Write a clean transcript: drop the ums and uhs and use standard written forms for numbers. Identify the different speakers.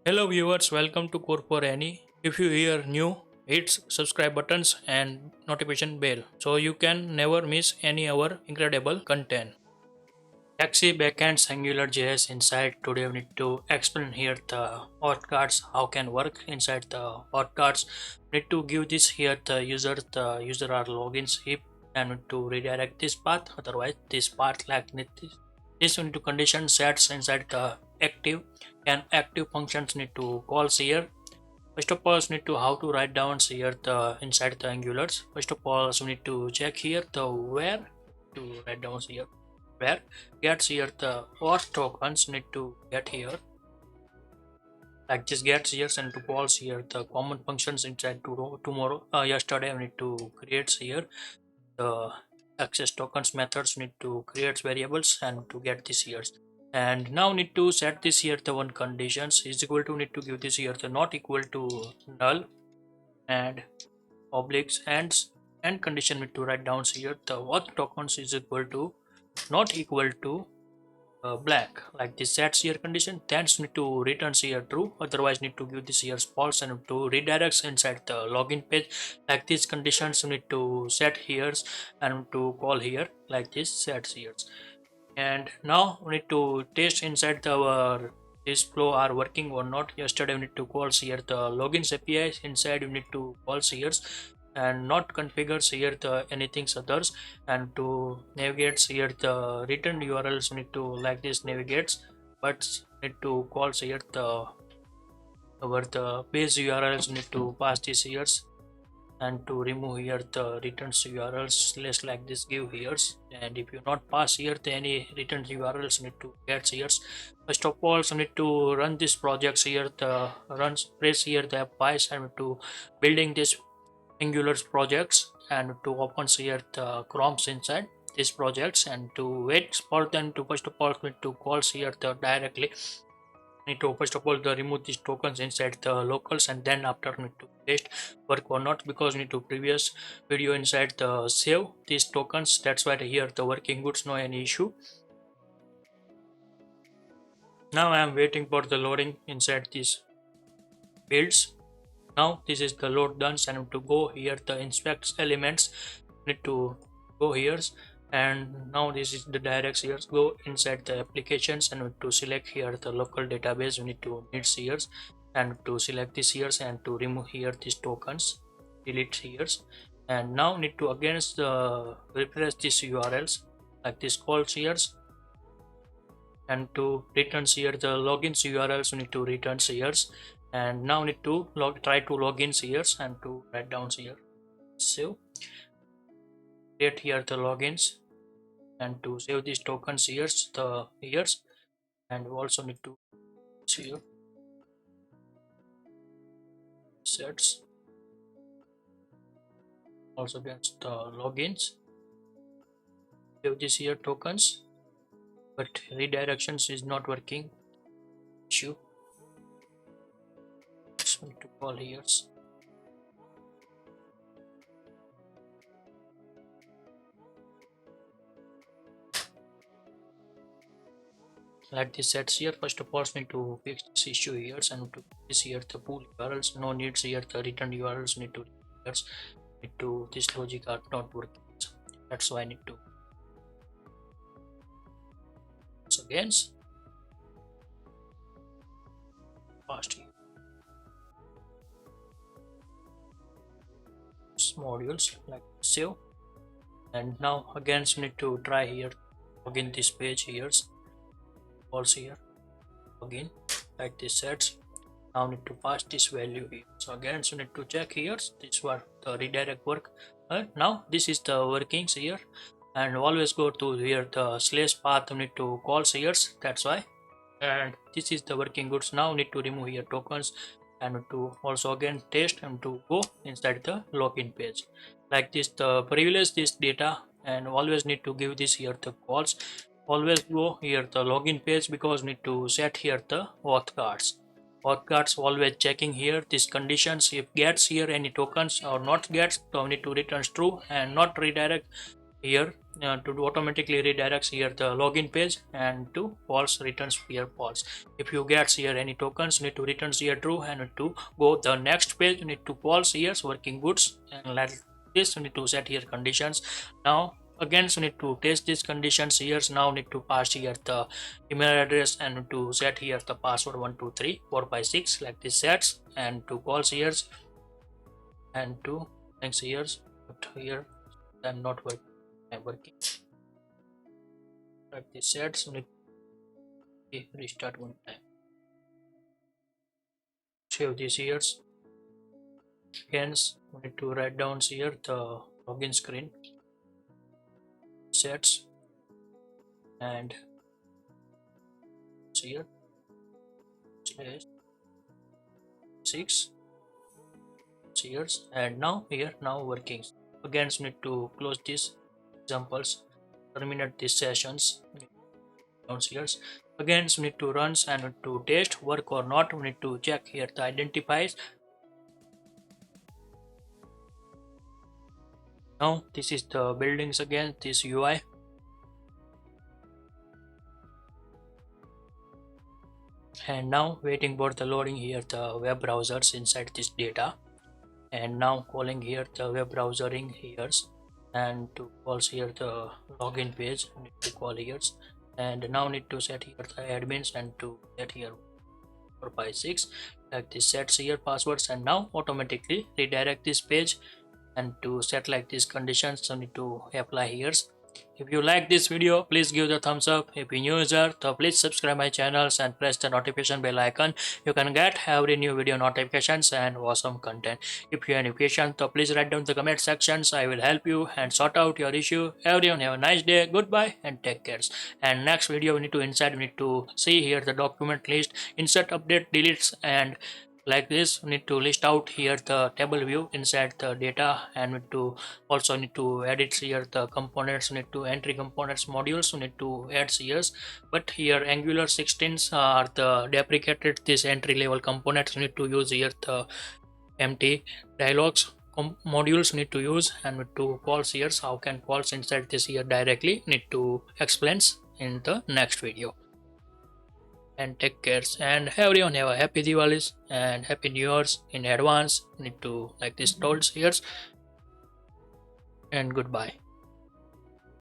Speaker 1: Hello viewers, welcome to Core for Any. If you hear new, hit subscribe buttons and notification bell so you can never miss any our incredible content. Taxi backends AngularJS inside. Today we need to explain here the auth guards how can work inside the auth guards. Need to give this here the user are logins heap and need to redirect this path. Otherwise this path like this we need to condition sets inside the active and active functions need to calls here. First of all, we need to how to write down here the inside the angulars. First of all, we need to check here the where to write down here where gets here the auth tokens need to get here like this gets here and to calls here the common functions inside tomorrow yesterday we need to create here the access tokens methods need to create variables and to get this here and now need to set this here the one conditions is equal to need to give this here the not equal to null and obliques and condition need to write down here the auth tokens is equal to not equal to blank like this sets here condition then need to return here true otherwise need to give this here false and to redirects inside the login page like these conditions need to set here and to call here like this sets here and now we need to test inside our this flow are working or not. Yesterday we need to call here the logins api inside we need to call here and not configures here the anything others and to navigate here the return urls need to like this navigates but need to call here the our the base urls need to pass this here and to remove here the returns urls less like this give here and if you not pass here the any return urls need to get here first of all so need to run this projects here the runs press here the f5 and to building this Angular projects and to open here the chromes inside these projects and to wait for them to first of all need to call here the directly need to first of all the remove these tokens inside the locals and then after need to test work or not because need to previous video inside the save these tokens that's why here the working goods no any issue. Now I am waiting for the loading inside these builds. Now this is the load done and I need to go here the inspect elements need to go here and now this is the directs here go inside the applications and to select here the local database we need to need here and to select this here and to remove here these tokens delete here and now need to against the refresh these urls like this calls here and to return here the logins urls we need to return here and now need to try to log in here and to write down here save create here the logins and to save these tokens here and we also need to here sets also against the logins save this here tokens but redirections is not working issue so need to call here like this sets here first of all need to fix this issue here and to this here the pool urls no needs here the return urls need to need to this logic are not working that's why I need to so again past here modules like save and now again we need to try here login this page here also here again like this sets now need to pass this value here so again so need to check here this was the redirect work now this is the workings here and always go to here the slash path need to call here that's why and this is the working goods now need to remove here tokens and to also again test and to go inside the login page like this the privilege this data and always need to give this here the calls always go here the login page because need to set here the auth guards always checking here these conditions if gets here any tokens or not gets so we need to return true and not redirect here to automatically redirects here the login page, and to false returns here false. If you get here any tokens, you need to return here true, and need to go the next page, you need to false here working goods, and like this you need to set here conditions. Now again you need to test these conditions here. Now need to pass here the email address, and need to set here the password 12345 like this sets, and to calls here, and to thanks here, but here I'm not working. I'm working at the sets, need to restart one time. Save these here. Hence we need to write down here the login screen sets, and here slash 6 here, and now here now working. Again we need to close these examples, terminate these sessions down here. Again we need to run and need to test work or not. We need to check here the identifiers. Now this is the buildings again, this UI. And now waiting for the loading here the web browsers inside this data, and now calling here the web browsering here, and to call here the login page need to call here, and now need to set here the admins, and to set here 456 like this sets here passwords, and now automatically redirect this page, and to set like these conditions so need to apply here. If you like this video, please give the thumbs up. If you're new user, so please subscribe my channels and press the notification bell icon. You can get every new video notifications and awesome content. If you have any question, so please write down the comment sections. I will help you and sort out your issue. Everyone have a nice day. Goodbye and take care. And next video we need to insert, we need to see here the document list, insert, update, deletes, and like this we need to list out here the table view inside the data, and we need to also need to edit here the components, we need to entry components modules, we need to add here, but here Angular 16s are the deprecated this entry level components. We need to use here the empty dialogues modules need to use, and need to calls here. How can calls inside this here directly need to explains in the next video. And take care, and everyone have a happy Diwalis and happy New Year's in advance. Need to like this told here, and goodbye.